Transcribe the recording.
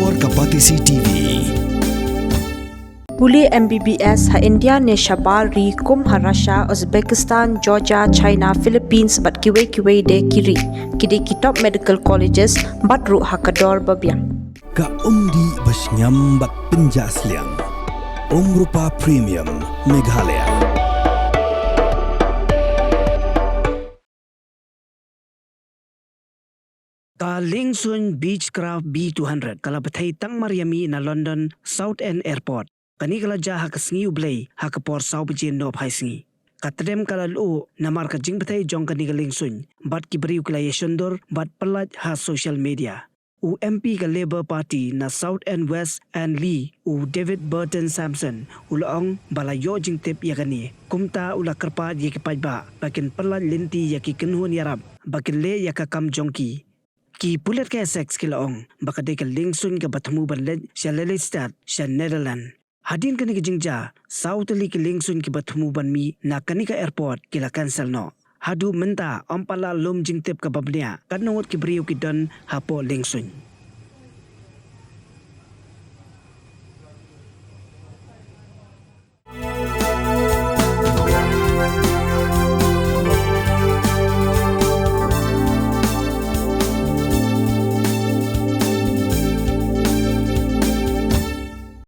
Ekspor ke Bthei TV. Puli MBBS ha India ne Shabal ri kum ha Russia, Uzbekistan, Georgia, China, Philippines bat kiwe de kiri. Kidi kitop medical colleges bat ru ha kador babiang. Ka umdi basnyam bat penjasliang. Rupa Premium Meghalaya. Ka Liengsuiñ Beechcraft B200 kala Bthei tang Mariami na London South End Airport. Kani kala ja ha kasngi Bthei ha ka por sau bejin no phai singi. Ka trem kala lu na marka jing Bthei jong kani ka Liengsuiñ bat ki beriu kala yeshondor bat pelat ha social media. U MP ka Labour Party na South End West and Lee u David Burton Sampson ulaong bala yo jing tip yakani kumta ula kerpa ye ki pajba bakin pelat linti ya ki kenhun yarab bakin le ya ka kam jongki. Ki pulet ka sex kilaong baka de ka Liengsuiñ ka batmu banled sya Leit sya Netherland. Hadin kani ka jingja South li ki Liengsuiñ ki batmu banmi na kani ka airport kila cancel no. Hadu menta ampala lom jing tip ka babnia kanot ki beriu ki don hapo Liengsuiñ.